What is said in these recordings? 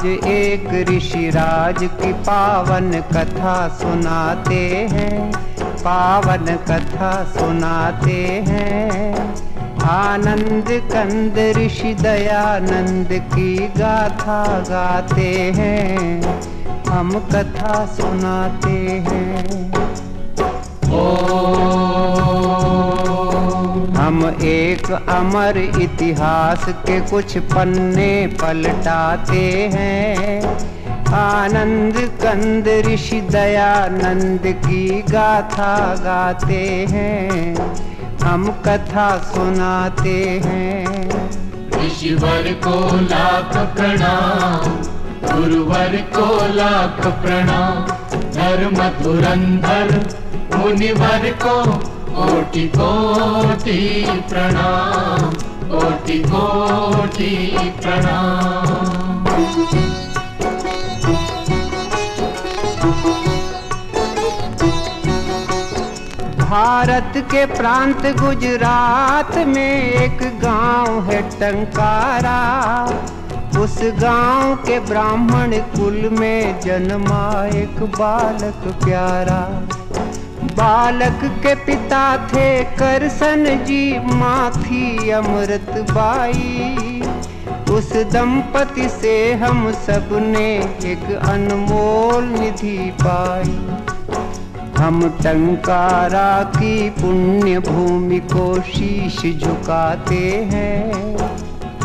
आज एक ऋषिराज की पावन कथा सुनाते हैं, पावन कथा सुनाते हैं। आनंद कंद ऋषि दयानंद की गाथा गाते हैं, हम कथा सुनाते हैं। हम एक अमर इतिहास के कुछ पन्ने पलटाते हैं। आनंद कंद ऋषि दयानंद की गाथा गाते हैं, हम कथा सुनाते हैं। ऋषिवर को लाख प्रणाम, गुरुवर को लाख प्रणाम। धर्म धुरंधर मुनिवर को कोटि कोटि प्रणाम, कोटि कोटि प्रणाम। भारत के प्रांत गुजरात में एक गांव है टंकारा। उस गांव के ब्राह्मण कुल में जन्मा एक बालक प्यारा। बालक के पिता थे करसन जी, माँ थी अमृत बाई। उस दंपति से हम सब ने एक अनमोल निधि पाई। हम टंकारा की पुण्य भूमि को शीश झुकाते हैं।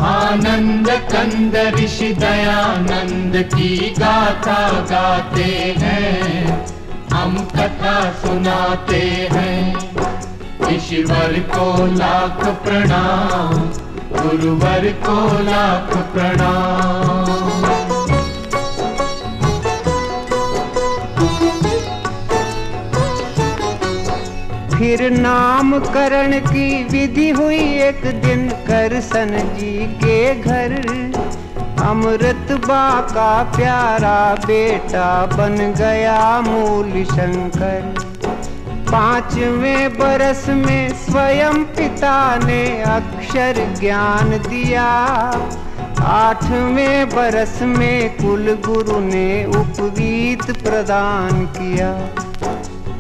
आनंद कंद ऋषि दयानंद की गाथा गाते हैं, हम कथा सुनाते हैं। ऋषिवर को लाख प्रणाम, गुरुवर को लाख प्रणाम। फिर नामकरण की विधि हुई एक दिन करसन जी के घर। अमृत बा का प्यारा बेटा बन गया मूल शंकर। 5वें बरस में स्वयं पिता ने अक्षर ज्ञान दिया। 8वें बरस में कुल गुरु ने उपवीत प्रदान किया।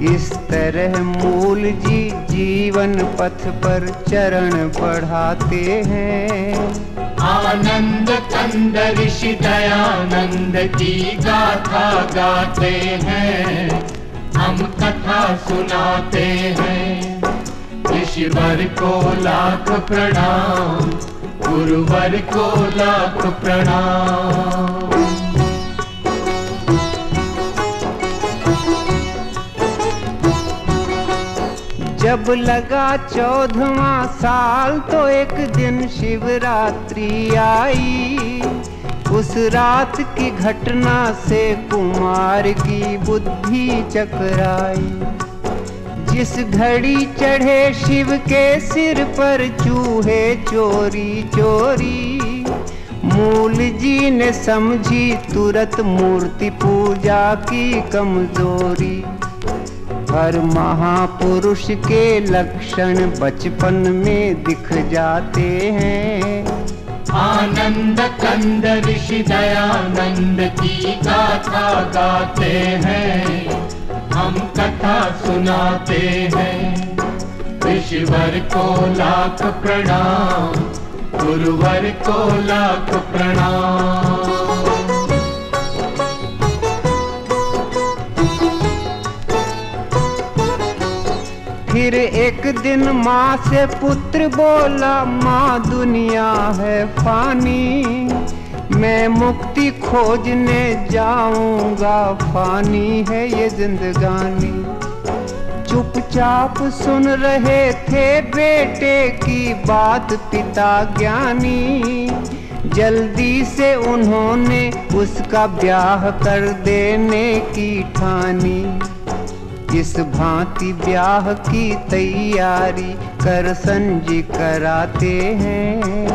इस तरह मूल जी जीवन पथ पर चरण बढ़ाते हैं। आनंद कंद ऋषि दयानंद की गाथा गाते हैं, हम कथा सुनाते हैं। ऋषिवर को लाख प्रणाम, गुरुवर को लाख प्रणाम। जब लगा 14वां साल तो एक दिन शिवरात्रि आई। उस रात की घटना से कुमार की बुद्धि चकराई। जिस घड़ी चढ़े शिव के सिर पर चूहे चोरी चोरी। मूल जी ने समझी तुरंत मूर्ति पूजा की कमजोरी। हर महापुरुष के लक्षण बचपन में दिख जाते हैं। आनंद कंद ऋषि दयानंद की गाथा गाते हैं, हम कथा सुनाते हैं। ऋषिवर को लाख प्रणाम, गुरुवर को लाख प्रणाम। फिर एक दिन माँ से पुत्र बोला, माँ दुनिया है फानी। मैं मुक्ति खोजने जाऊंगा, फानी है ये जिंदगानी। चुपचाप सुन रहे थे बेटे की बात पिता ज्ञानी। जल्दी से उन्होंने उसका ब्याह कर देने की ठानी। इस भांति ब्याह की तैयारी करसन जी कराते हैं।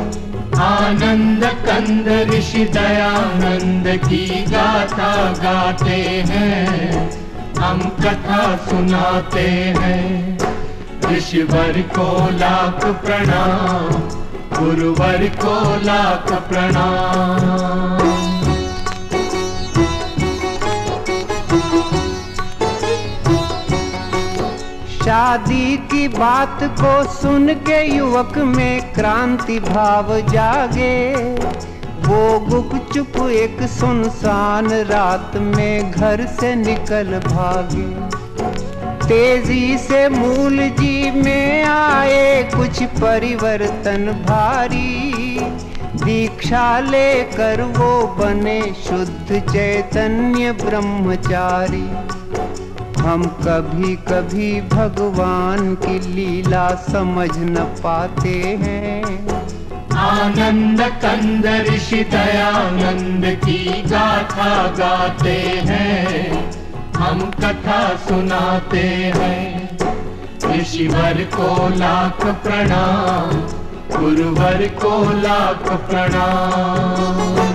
आनंद कंद ऋषि दयानंद की गाथा गाते हैं, हम कथा सुनाते हैं। ऋषिवर को लाख प्रणाम, गुरुवर को लाख प्रणाम। दादी की बात को सुन के युवक में क्रांति भाव जागे। वो गुपचुप एक सुनसान रात में घर से निकल भागे। तेजी से मूल जी में आए कुछ परिवर्तन भारी। दीक्षा लेकर वो बने शुद्ध चैतन्य ब्रह्मचारी। हम कभी कभी भगवान की लीला समझ न पाते हैं। आनंद कंद ऋषि दयानंद की गाथा गाते हैं, हम कथा सुनाते हैं। ऋषिवर को लाख प्रणाम, गुरुवर को लाख प्रणाम।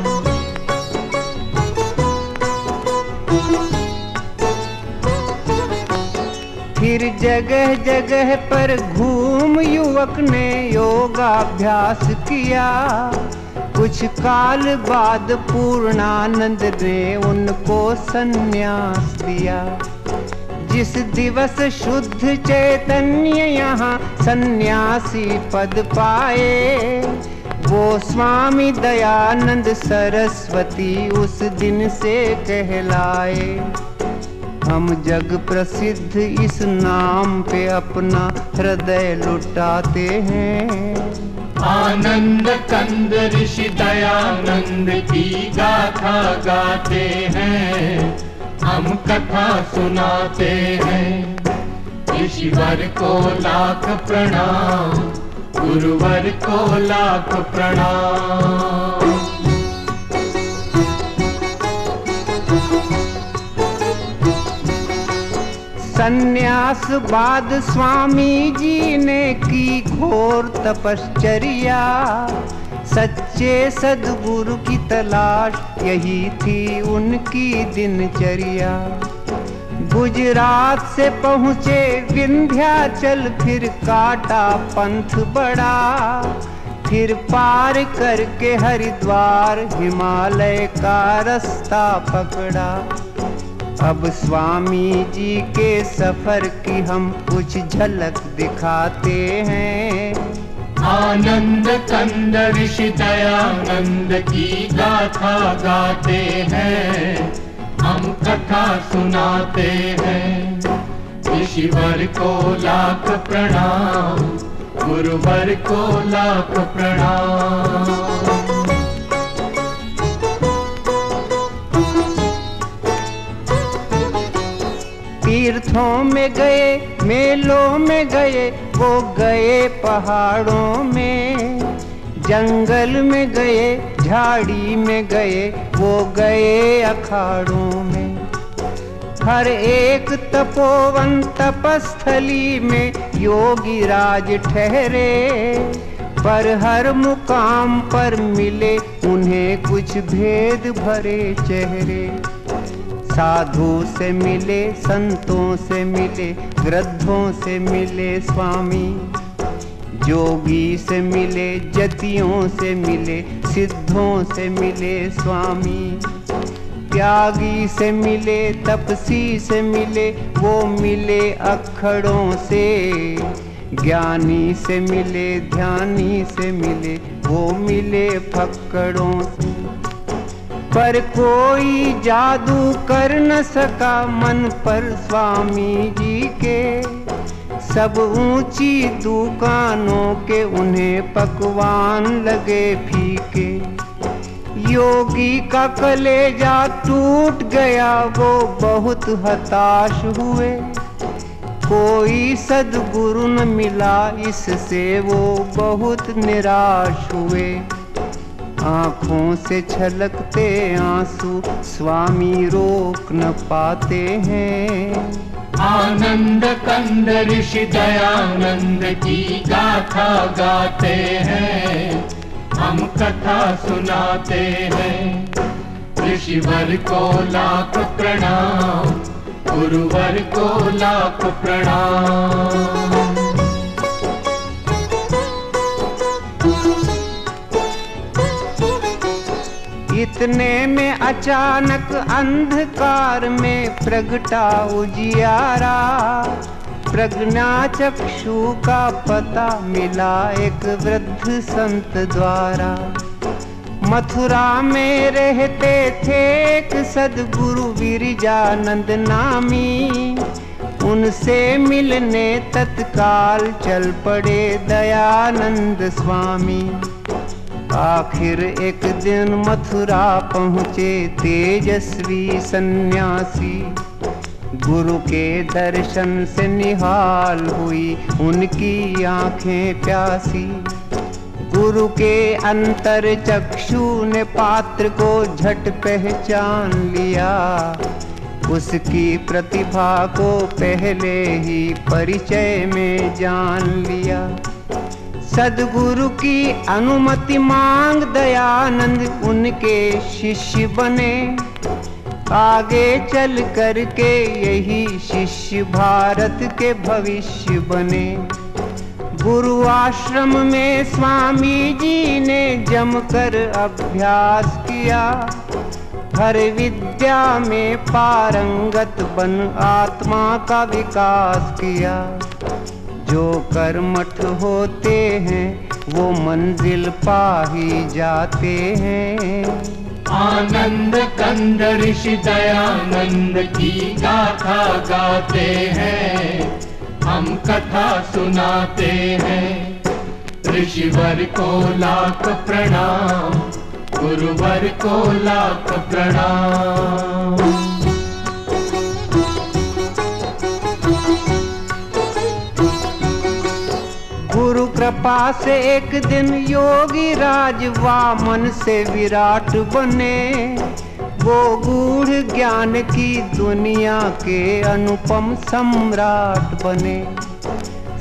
फिर जगह जगह पर घूम युवक ने योगाभ्यास किया। कुछ काल बाद पूर्णानंद ने उनको संन्यास दिया। जिस दिवस शुद्ध चैतन्य यहाँ सन्यासी पद पाए, वो स्वामी दयानंद सरस्वती उस दिन से कहलाए। हम जग प्रसिद्ध इस नाम पे अपना हृदय लुटाते हैं। आनंद कंद ऋषि दयानंद की गाथा गाते हैं, हम कथा सुनाते हैं। ऋषिवर को लाख प्रणाम, गुरुवर को लाख प्रणाम। संन्यास बाद स्वामी जी ने की घोर तपश्चर्या। सच्चे सद्गुरु की तलाश यही थी उनकी दिनचर्या। गुजरात से पहुँचे विंध्याचल, फिर काटा पंथ बड़ा। फिर पार करके हरिद्वार हिमालय का रास्ता पकड़ा। अब स्वामी जी के सफर की हम कुछ झलक दिखाते हैं। आनंद कंद ऋषि दयानंद की गाथा गाते हैं, हम कथा सुनाते हैं। ऋषिवर को लाख प्रणाम, गुरुवर को लाख प्रणाम। तीर्थों में गए, मेलों में गए, वो गए पहाड़ों में। जंगल में गए, झाड़ी में गए, वो गए अखाड़ों में। हर एक तपोवन तपस्थली में योगी राज ठहरे। पर हर मुकाम पर मिले उन्हें कुछ भेद भरे चेहरे। साधु से मिले, संतों से मिले, वृद्धों से मिले स्वामी। जोगी से मिले, जतियों से मिले, सिद्धों से मिले स्वामी। त्यागी से मिले, तपसी से मिले, वो मिले अखड़ों से। ज्ञानी से मिले, ध्यानी से मिले, वो मिले फक्कड़ों से। पर कोई जादू कर न सका मन पर स्वामी जी के। सब ऊंची दुकानों के उन्हें पकवान लगे फीके। योगी का कलेजा टूट गया, वो बहुत हताश हुए। कोई सद्गुरु न मिला, इससे वो बहुत निराश हुए। आँखों से छलकते आंसू स्वामी रोक न पाते हैं। आनंद कंद ऋषि दयानंद की गाथा गाते हैं, हम कथा सुनाते हैं। ऋषिवर को लाख प्रणाम, गुरुवर को लाख प्रणाम। इतने में अचानक अंधकार में प्रगटा उजियारा। प्रज्ञा चक्षु का पता मिला एक वृद्ध संत द्वारा। मथुरा में रहते थे एक सद्गुरु विरजानंद नामी। उनसे मिलने तत्काल चल पड़े दयानंद स्वामी। आखिर एक दिन मथुरा पहुँचे तेजस्वी सन्यासी। गुरु के दर्शन से निहाल हुई उनकी आंखें प्यासी। गुरु के अंतर चक्षु ने पात्र को झट पहचान लिया। उसकी प्रतिभा को पहले ही परिचय में जान लिया। सद्गुरु की अनुमति मांग दयानंद उनके शिष्य बने। आगे चल करके यही शिष्य भारत के भविष्य बने। गुरु आश्रम में स्वामी जी ने जमकर अभ्यास किया। हर विद्या में पारंगत बन आत्मा का विकास किया। जो कर्मठ होते हैं वो मंजिल पा ही जाते हैं। आनंद कंद ऋषि दयानंद की गाथा गाते हैं, हम कथा सुनाते हैं। ऋषिवर को लाख प्रणाम, गुरुवर को लाख प्रणाम। गुरु कृपा से एक दिन योगी राज वामन से विराट बने। वो गूढ़ ज्ञान की दुनिया के अनुपम सम्राट बने।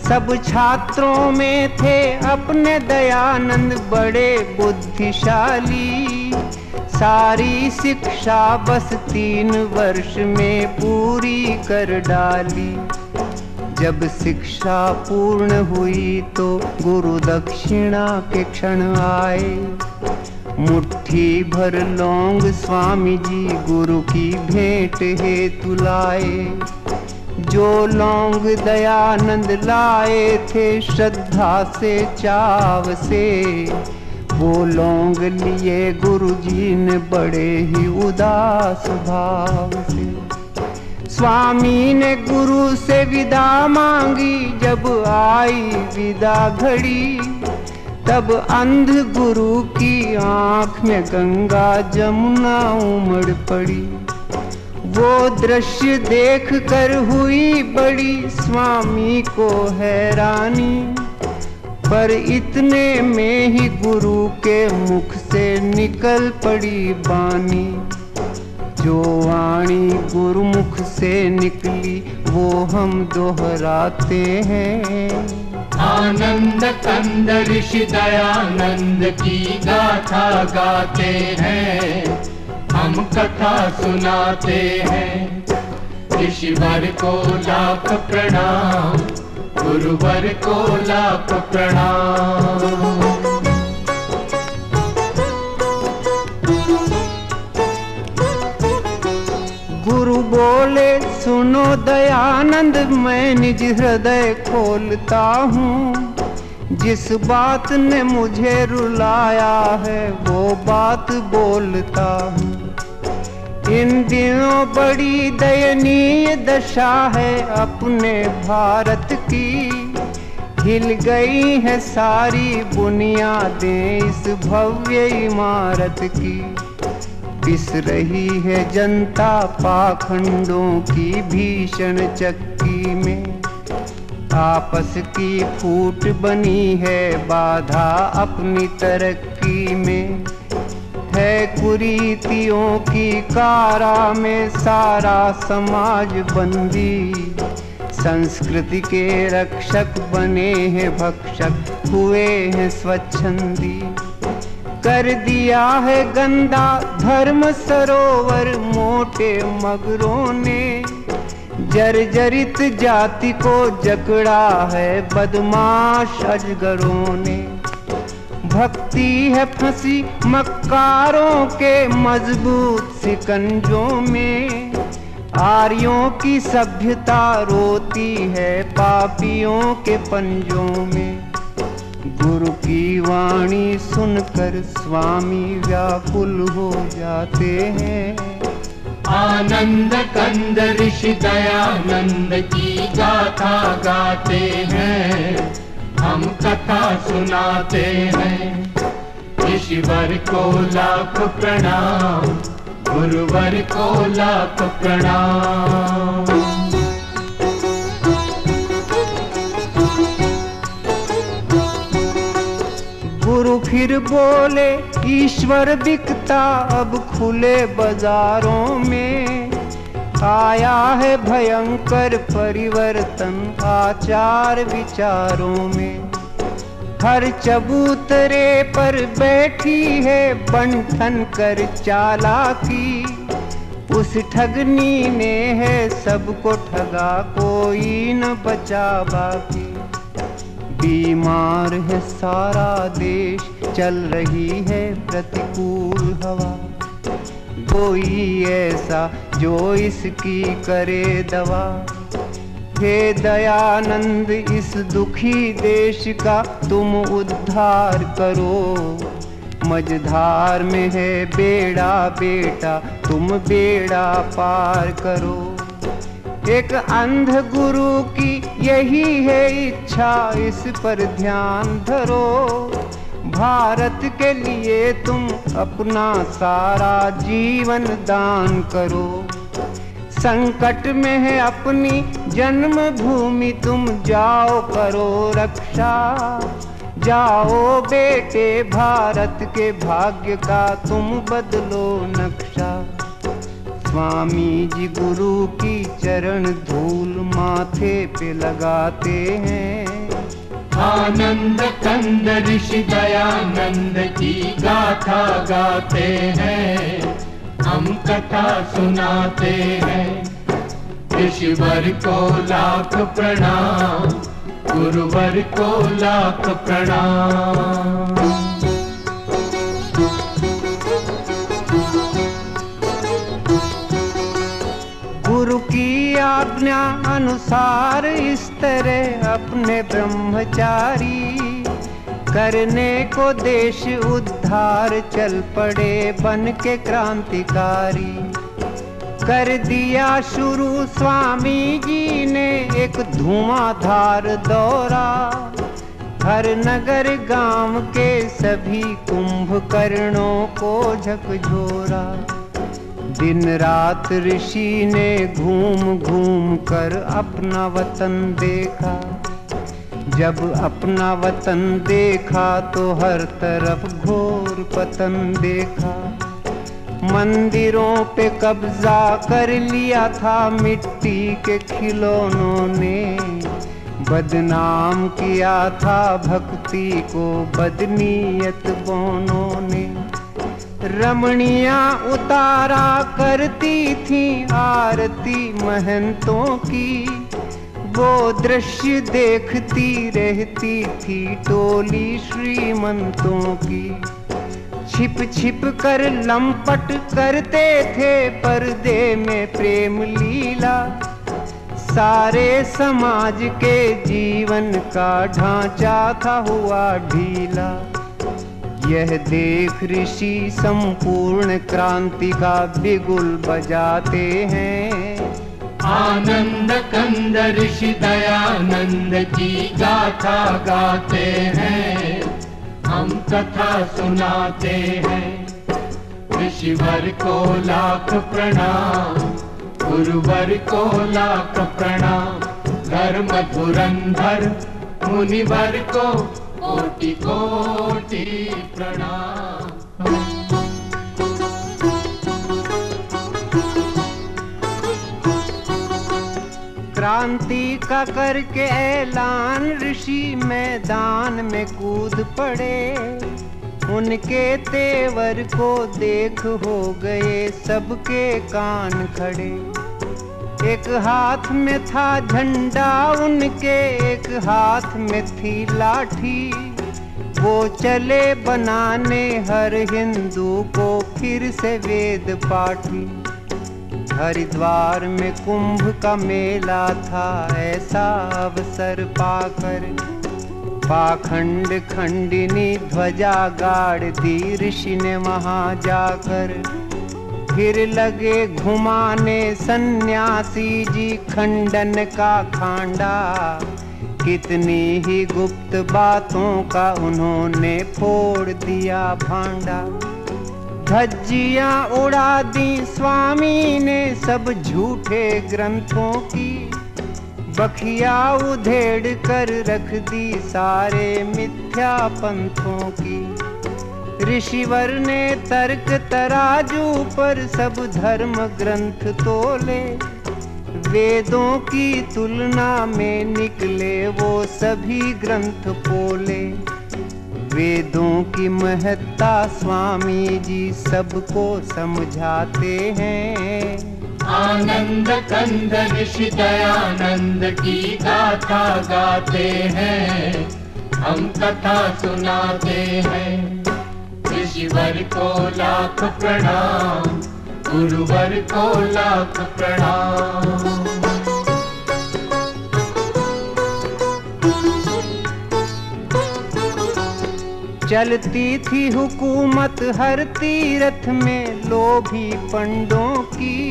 सब छात्रों में थे अपने दयानंद बड़े बुद्धिशाली। सारी शिक्षा बस 3 वर्ष में पूरी कर डाली। जब शिक्षा पूर्ण हुई तो गुरु दक्षिणा के क्षण आए। मुट्ठी भर लौंग स्वामी जी गुरु की भेंट हेतु लाए। जो लौंग दयानंद लाए थे श्रद्धा से चाव से, वो लौंग लिए गुरु जी ने बड़े ही उदास भाव से। स्वामी ने गुरु से विदा मांगी, जब आई विदा घड़ी तब अंध गुरु की आंख में गंगा जमुना उमड़ पड़ी। वो दृश्य देख कर हुई बड़ी स्वामी को हैरानी। पर इतने में ही गुरु के मुख से निकल पड़ी बानी। जो वाणी गुरुमुख से निकली वो हम दोहराते हैं। आनंद कंद ऋषि दयानंद की गाथा गाते हैं, हम कथा सुनाते हैं। ऋषिवर को लाख प्रणाम, गुरुवर को लाख प्रणाम। गुरु बोले सुनो दयानंद, मैं निज हृदय खोलता हूँ। जिस बात ने मुझे रुलाया है वो बात बोलता हूँ। इन दिनों बड़ी दयनीय दशा है अपने भारत की। हिल गई है सारी बुनियादें इस भव्य इमारत की। पिस रही है जनता पाखंडों की भीषण चक्की में। आपस की फूट बनी है बाधा अपनी तरक्की में। है कुरीतियों की कारा में सारा समाज बंदी। संस्कृति के रक्षक बने हैं भक्षक, हुए हैं स्वच्छंदी। कर दिया है गंदा धर्म सरोवर मोटे मगरों ने। जर्जरित जाति को जकड़ा है बदमाश अजगरों ने। भक्ति है फंसी मक्कारों के मजबूत सिकंजों में। आर्यों की सभ्यता रोती पड़ती है पापियों के पंजों में। गुरु की वाणी सुनकर स्वामी व्याकुल हो जाते हैं। आनंद कंद ऋषि दयानंद की गाथा गाते हैं, हम कथा सुनाते हैं। ऋषिवर को लाख प्रणाम, गुरुवर को लाख प्रणाम। गुरु फिर बोले, ईश्वर बिकता अब खुले बाजारों में। आया है भयंकर परिवर्तन आचार विचारों में। हर चबूतरे पर बैठी है बंठन कर चालाकी। उस ठगनी ने है सबको ठगा, कोई न बचा बाकी। बीमार है सारा देश, चल रही है प्रतिकूल हवा। कोई ऐसा जो इसकी करे दवा। हे दयानंद इस दुखी देश का तुम उद्धार करो। मझधार में है बेड़ा बेटा, तुम बेड़ा पार करो। एक अंध गुरु की यही है इच्छा, इस पर ध्यान धरो। भारत के लिए तुम अपना सारा जीवन दान करो। संकट में है अपनी जन्मभूमि, तुम जाओ करो रक्षा। जाओ बेटे भारत के भाग्य का तुम बदलो नक्शा। स्वामी जी गुरु की चरण धूल माथे पे लगाते हैं। आनंद कंद ऋषि दयानंद की गाथा गाते हैं, हम कथा सुनाते हैं। ऋषिवर को लाख प्रणाम, गुरुवर को लाख प्रणाम। गुरु की आज्ञा अनुसार इस तरह अपने ब्रह्मचारी करने को देश उद्धार चल पड़े बन के क्रांतिकारी। कर दिया शुरू स्वामी जी ने एक धुआंधार दौरा। हर नगर गांव के सभी कुंभकर्णों को झकझोरा। दिन रात ऋषि ने घूम घूम कर अपना वतन देखा। जब अपना वतन देखा तो हर तरफ घोर पतन देखा। मंदिरों पे कब्जा कर लिया था मिट्टी के खिलौनों ने। बदनाम किया था भक्ति को बदनीयत बोनों ने। रमणियां उतारा करती थी आरती महंतों की। वो दृश्य देखती रहती थी टोली श्रीमंतों की। छिप छिप कर लंपट करते थे पर्दे में प्रेम लीला। सारे समाज के जीवन का ढांचा था हुआ ढीला। यह देख ऋषि संपूर्ण क्रांति का बिगुल बजाते हैं। आनंद कंद ऋषि दयानंद की गाथा गाते हैं, हम कथा सुनाते हैं। ऋषिवर को लाख प्रणाम, गुरुवर को लाख प्रणाम। धर्म धुरंधर मुनिवर को कोटि कोटि प्रणाम। क्रांति का करके ऐलान ऋषि मैदान में कूद पड़े। उनके तेवर को देख हो गए सबके कान खड़े। एक हाथ में था झंडा उनके, एक हाथ में थी लाठी। वो चले बनाने हर हिंदू को फिर से वेद पाठी। हरिद्वार में कुंभ का मेला था, ऐसा अवसर पाकर पाखंड खंडिनी ध्वजा गाड़ दी ऋषि ने वहां जाकर। फिर लगे घुमाने सन्यासी जी खंडन का खांडा, कितनी ही गुप्त बातों का उन्होंने फोड़ दिया भांडा। धज्जियां उड़ा दी स्वामी ने सब झूठे ग्रंथों की, बखिया उधेड़ कर रख दी सारे मिथ्या पंथों की। ऋषिवर ने तर्क तराजू पर सब धर्म ग्रंथ तोले, वेदों की तुलना में निकले वो सभी ग्रंथ पोले। वेदों की महत्ता स्वामी जी सबको समझाते हैं। आनंद कंद ऋषि दयानंद की गाथा गाते हैं, हम कथा सुनाते हैं। ऋषिवर को लाख प्रणाम, गुरुवर को लाख प्रणाम। चलती थी हुकूमत हर तीर्थ में लोभी पंडों की,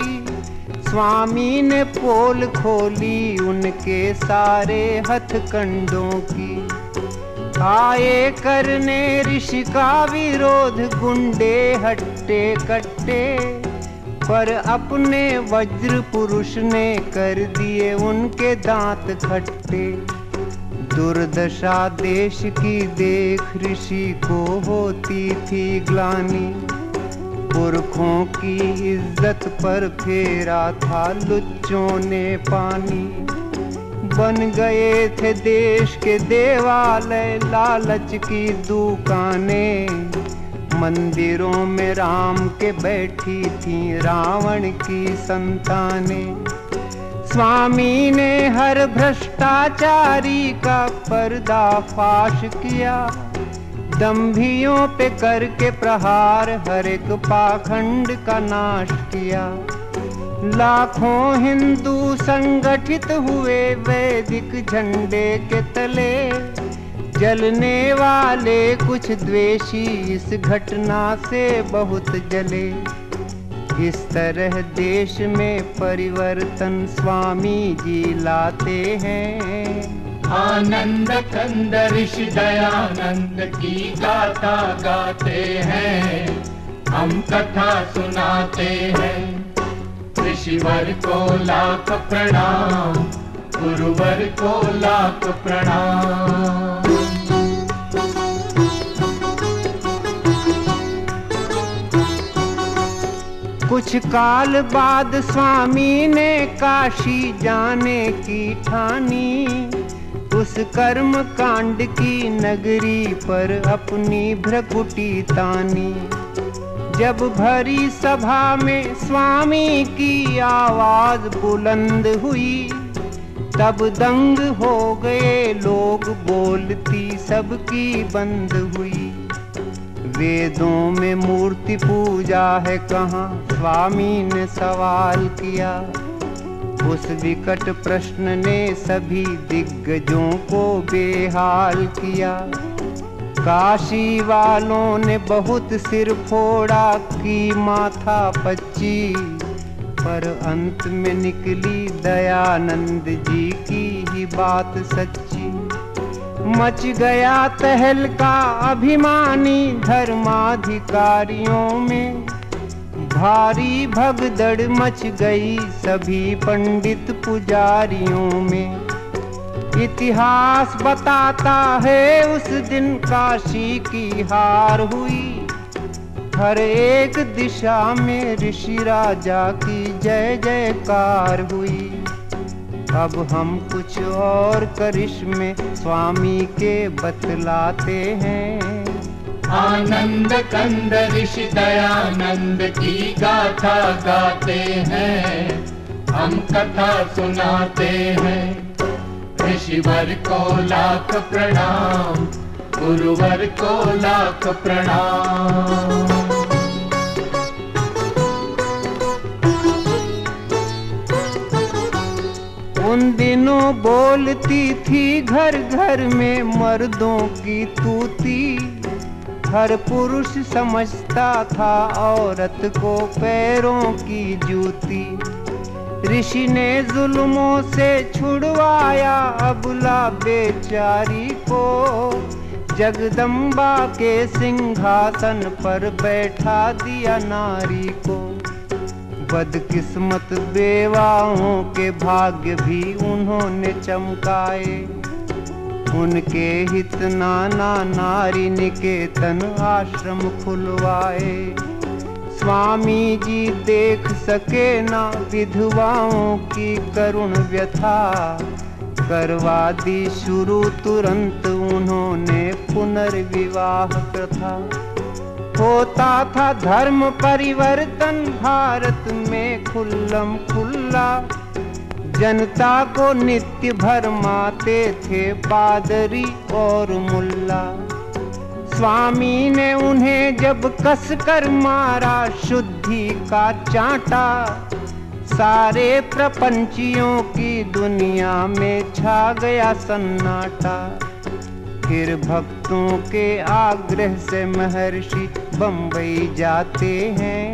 स्वामी ने पोल खोली उनके सारे हथकंडों की। आए करने ऋषि का विरोध गुंडे हट्टे कट्टे, पर अपने वज्र पुरुष ने कर दिए उनके दांत खट्टे। दुर्दशा देश की देख ऋषि को होती थी ग्लानि, पुरखों की इज्जत पर फेरा था लुच्चों ने पानी। बन गए थे देश के देवालय लालच की दुकानें, मंदिरों में राम के बैठी थी रावण की संतानें। स्वामी ने हर भ्रष्टाचारी का पर्दाफाश किया, दंभियों पे करके प्रहार हर एक पाखंड का नाश किया। लाखों हिंदू संगठित हुए वैदिक झंडे के तले, जलने वाले कुछ द्वेषी इस घटना से बहुत जले। इस तरह देश में परिवर्तन स्वामी जी लाते हैं। आनंद कंद ऋषि दयानंद की गाथा गाते हैं, हम कथा सुनाते हैं। ऋषिवर को लाख प्रणाम, गुरुवर को लाख प्रणाम। कुछ काल बाद स्वामी ने काशी जाने की ठानी, उस कर्म कांड की नगरी पर अपनी भ्रकुटी तानी। जब भरी सभा में स्वामी की आवाज बुलंद हुई, तब दंग हो गए लोग, बोलती सबकी बंद हुई। वेदों में मूर्ति पूजा है कहाँ, स्वामी ने सवाल किया। उस विकट प्रश्न ने सभी दिग्गजों को बेहाल किया। काशी वालों ने बहुत सिर फोड़ा की माथा पच्ची, पर अंत में निकली दयानंद जी की ही बात सच्ची। मच गया तहलका अभिमानी धर्माधिकारियों में, भारी भगदड़ मच गई सभी पंडित पुजारियों में। इतिहास बताता है उस दिन काशी की हार हुई, हर एक दिशा में ऋषि राजा की जय जयकार हुई। अब हम कुछ और करिश्मे स्वामी के बतलाते हैं। आनंद कंद ऋषि दयानंद की गाथा गाते हैं, हम कथा सुनाते हैं। ऋषिवर को लाख प्रणाम, गुरुवर को लाख प्रणाम। उन दिनों बोलती थी घर घर में मर्दों की तूती। हर पुरुष समझता था औरत को पैरों की जूती। ऋषि ने जुल्मों से छुड़वाया अबला बेचारी को, जगदम्बा के सिंहासन पर बैठा दिया नारी को। बदकिस्मत बेवाओं के भाग्य भी उन्होंने चमकाए, उनके हित नाना नारी निकेतन आश्रम खुलवाए। स्वामी जी देख सके ना विधवाओं की करुण व्यथा, करवा दी शुरू तुरंत उन्होंने पुनर्विवाह प्रथा। होता था धर्म परिवर्तन भारत में खुल्लम खुल्ला, जनता को नित्य भरमाते थे पादरी और मुल्ला। स्वामी ने उन्हें जब कसकर मारा शुद्धि का चांटा, सारे प्रपंचियों की दुनिया में छा गया सन्नाटा। फिर भक्तों के आग्रह से महर्षि बम्बई जाते हैं।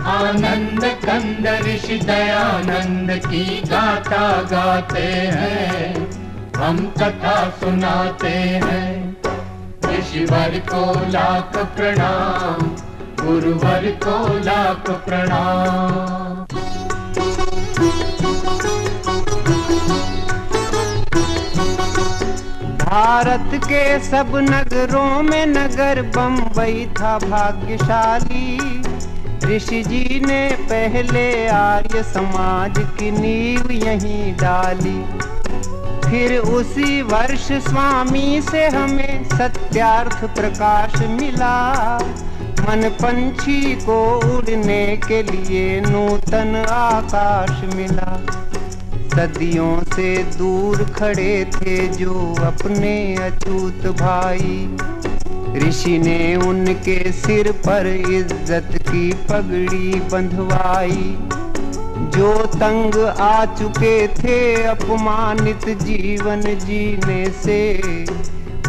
आनंद कंद ऋषि दयानंद की गाथा गाते हैं, हम कथा सुनाते हैं। ऋषिवर को लाख प्रणाम, गुरुवर को लाख प्रणाम। भारत के सब नगरों में नगर बम्बई था भाग्यशाली। ऋषि जी ने पहले आर्य समाज की नींव यहीं डाली। फिर उसी वर्ष स्वामी से हमें सत्यार्थ प्रकाश मिला। मन पंछी को उड़ने के लिए नूतन आकाश मिला। सदियों से दूर खड़े थे जो अपने अछूत भाई, ऋषि ने उनके सिर पर इज्जत की पगड़ी बंधवाई। जो तंग आ चुके थे अपमानित जीवन जीने से,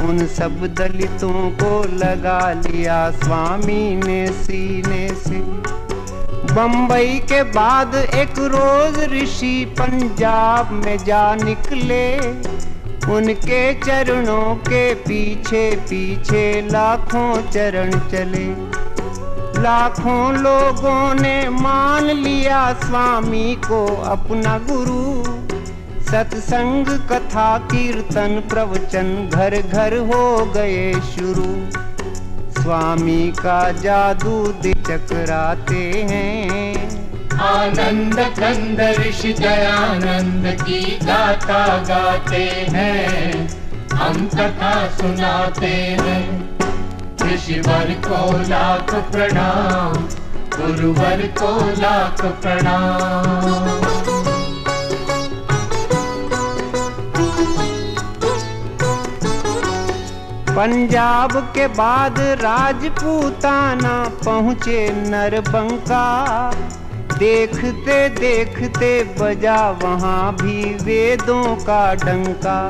उन सब दलितों को लगा लिया स्वामी ने सीने से। बम्बई के बाद एक रोज ऋषि पंजाब में जा निकले। उनके चरणों के पीछे पीछे लाखों चरण चले। लाखों लोगों ने मान लिया स्वामी को अपना गुरु। सत्संग कथा कीर्तन प्रवचन घर घर हो गए शुरू। स्वामी का जादू दे चकराते हैं। आनंद कंद ऋषि दयानंद की गाथा गाते हैं, हम कथा सुनाते हैं। ऋषिवर को लाख प्रणाम, गुरुवर को लाख प्रणाम। पंजाब के बाद राजपूताना पहुँचे नरबंका। देखते देखते बजा वहाँ भी वेदों का डंका।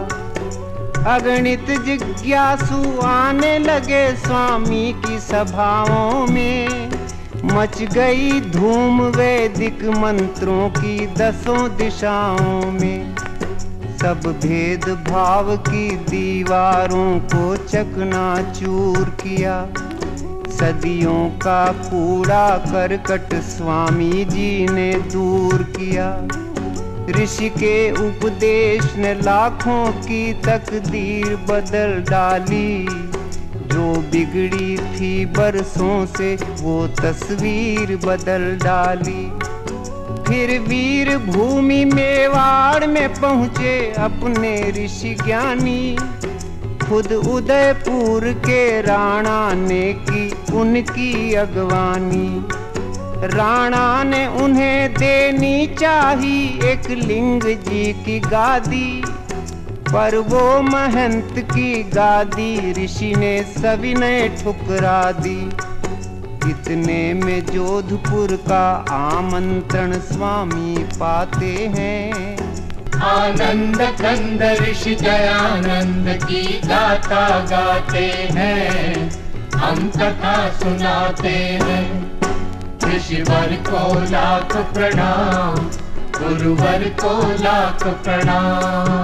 अगणित जिज्ञासु आने लगे स्वामी की सभाओं में। मच गई धूम वैदिक मंत्रों की 10 दिशाओं में। सब भेद भाव की दीवारों को चकनाचूर किया। सदियों का कूड़ा करकट स्वामी जी ने दूर किया। ऋषि के उपदेश ने लाखों की तकदीर बदल डाली। जो बिगड़ी थी बरसों से वो तस्वीर बदल डाली। फिर वीर भूमि मेवाड़ में पहुँचे अपने ऋषि ज्ञानी। खुद उदयपुर के राणा ने की उनकी अगवानी। राणा ने उन्हें देनी चाही एक लिंग जी की गादी, पर वो महंत की गादी ऋषि ने सविनय ठुकरा दी। इतने में जोधपुर का आमंत्रण स्वामी पाते हैं। आनंद कंद ऋषि दयानंद की गाथा गाते हैं, हम कथा सुनाते हैं। ऋषिवर को लाख प्रणाम, गुरुवर को लाख प्रणाम।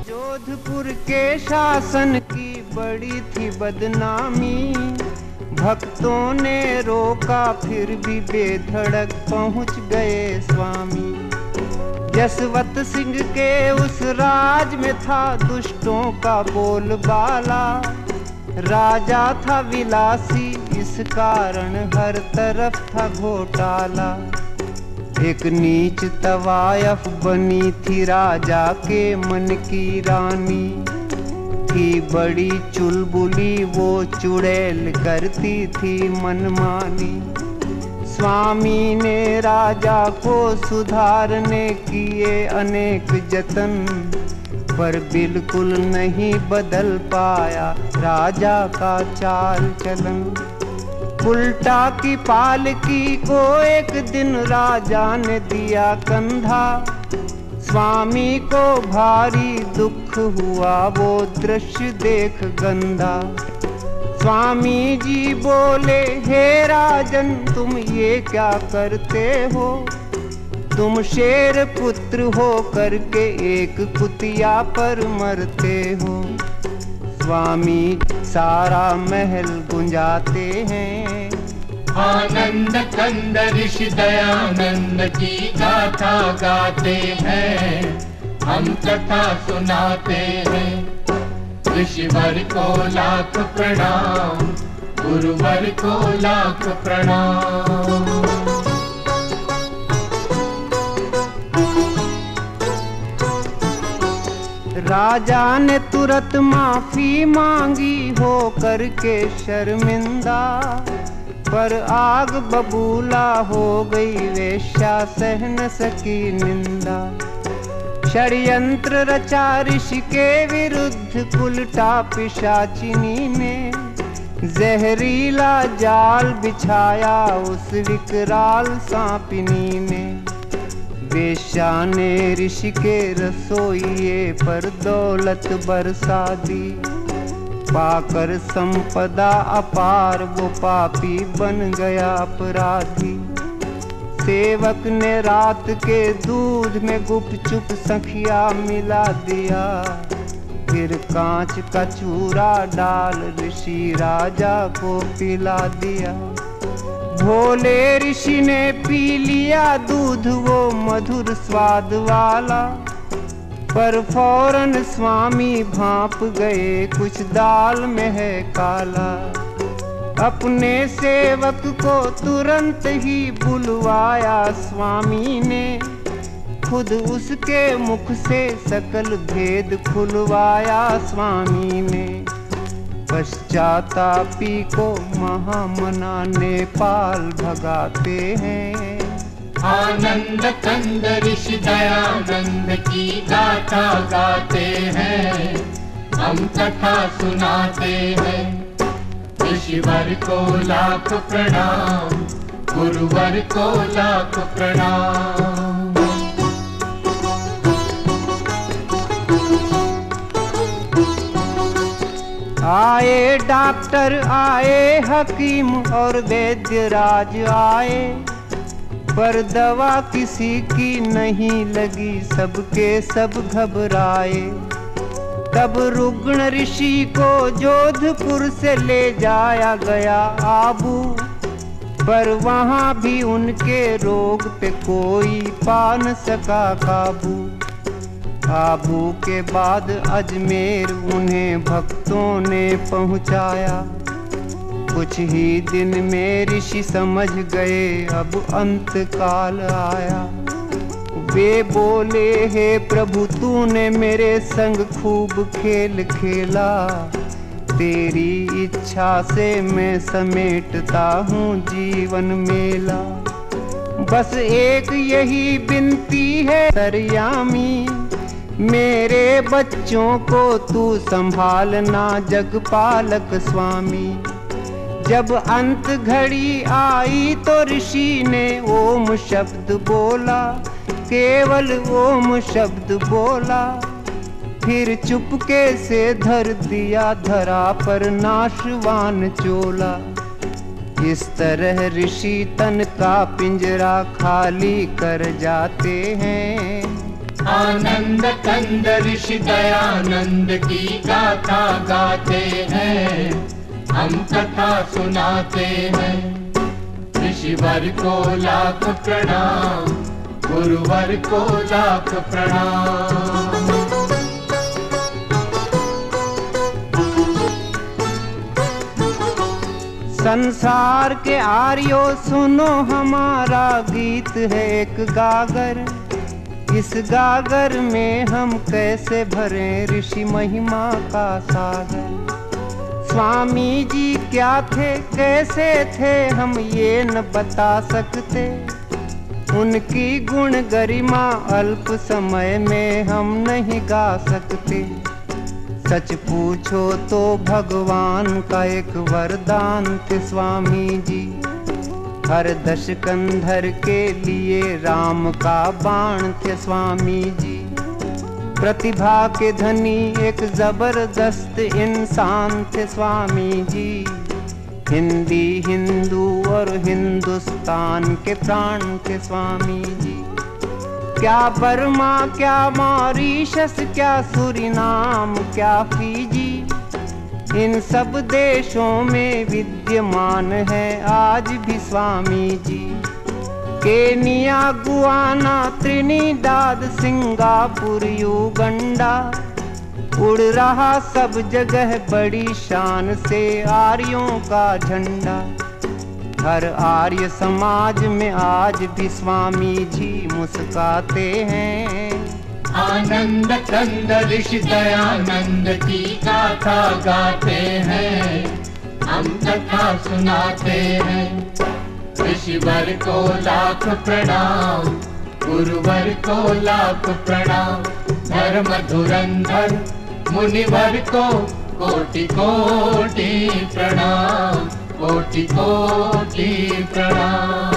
जोधपुर के शासन की बड़ी थी बदनामी, भक्तों ने रोका फिर भी बेधड़क पहुंच गए स्वामी। जसवंत सिंह के उस राज में था दुष्टों का बोलबाला, राजा था विलासी इस कारण हर तरफ था घोटाला। एक नीच तवायफ बनी थी राजा के मन की रानी, थी बड़ी चुलबुली वो चुड़ैल करती थी मनमानी। स्वामी ने राजा को सुधारने किए अनेक जतन, पर बिल्कुल नहीं बदल पाया राजा का चाल चलन। उल्टा की पालकी को एक दिन राजा ने दिया कंधा, स्वामी को भारी दुख हुआ वो दृश्य देख गंदा। स्वामी जी बोले, हे राजन तुम ये क्या करते हो, तुम शेर पुत्र हो करके एक कुतिया पर मरते हो। स्वामी सारा महल गुंजाते हैं, आनंद कंद ऋषि दयानंद की गाथा गाते हैं, हम कथा सुनाते हैं। ऋषिवर को लाख प्रणाम, गुरुवर को लाख प्रणाम। राजा ने तुरंत माफी मांगी हो करके शर्मिंदा, पर आग बबूला हो गई वेश्या सह न सकी निंदा। षड्यंत्र रचा ऋषि के विरुद्ध उल्टा पिशाचिनी ने, जहरीला जाल बिछाया उस विकराल सांपिनी ने। वेश्या ने ऋषि के रसोइये पर दौलत बरसा दी, पाकर संपदा अपार वो पापी बन गया अपराधी। सेवक ने रात के दूध में गुपचुप सखिया मिला दिया, फिर कांच का चूरा डाल ऋषि राजा को पिला दिया। भोले ऋषि ने पी लिया दूध वो मधुर स्वाद वाला, पर फौरन स्वामी भांप गए कुछ दाल में है काला। अपने सेवक को तुरंत ही बुलवाया स्वामी ने, खुद उसके मुख से सकल भेद खुलवाया स्वामी ने। पश्चातापी को महामना नेपाल भगाते हैं, आनंद कंद ऋषि दयानंद की गाथा गाते हैं, हम कथा सुनाते हैं। ऋषिवर को लाख प्रणाम, गुरुवर को लाख प्रणाम। आए डॉक्टर आए हकीम और वैद्य राज आए, पर दवा किसी की नहीं लगी, सबके सब घबराए। तब रुग्ण ऋषि को जोधपुर से ले जाया गया आबू, पर वहाँ भी उनके रोग पे कोई पा न सका काबू। आबू के बाद अजमेर उन्हें भक्तों ने पहुँचाया, कुछ ही दिन में ऋषि समझ गए अब अंत काल आया। वे बोले, हे प्रभु तूने मेरे संग खूब खेल खेला, तेरी इच्छा से मैं समेटता हूँ जीवन मेला। बस एक यही विनती है सरयामी, मेरे बच्चों को तू संभालना जगपालक स्वामी। जब अंत घड़ी आई तो ऋषि ने ओम शब्द बोला, केवल ओम शब्द बोला। फिर चुपके से धर दिया धरा पर नाशवान चोला। इस तरह ऋषि तन का पिंजरा खाली कर जाते हैं। आनंद कंद ऋषि दयानंद की गाथा गाते हैं, हम कथा सुनाते हैं। ऋषिवर को लाख प्रणाम, गुरुवर को लाख प्रणाम। संसार के आर्यो सुनो, हमारा गीत है एक गागर। इस गागर में हम कैसे भरें ऋषि महिमा का सागर। स्वामी जी क्या थे कैसे थे हम ये न बता सकते। उनकी गुण गरिमा अल्प समय में हम नहीं गा सकते। सच पूछो तो भगवान का एक वरदान थे स्वामी जी। हर दशकंधर के लिए राम का बाण थे स्वामी जी। प्रतिभा के धनी एक जबरदस्त इंसान थे स्वामी जी। हिंदी हिंदू और हिंदुस्तान के प्राण थे स्वामी जी। क्या बर्मा क्या मॉरीशस क्या सूरीनाम क्या फीजी, इन सब देशों में विद्यमान है आज भी Swami ji. Kenya Guyana Trinidad Singapore Uganda, उड़ रहा सब जगह बड़ी शान से आर्यों का झंडा। हर आर्य समाज में आज भी स्वामी जी मुस्काते हैं। आनंद कंद ऋषि दयानंद की गाथा गाते हैं, हम कथा सुनाते हैं। ऋषिवर को लाख प्रणाम, गुरुवर को लाख प्रणाम। धर्म धुरंधर मुनिवर को कोटि कोटि प्रणाम, कोटि कोटि प्रणाम।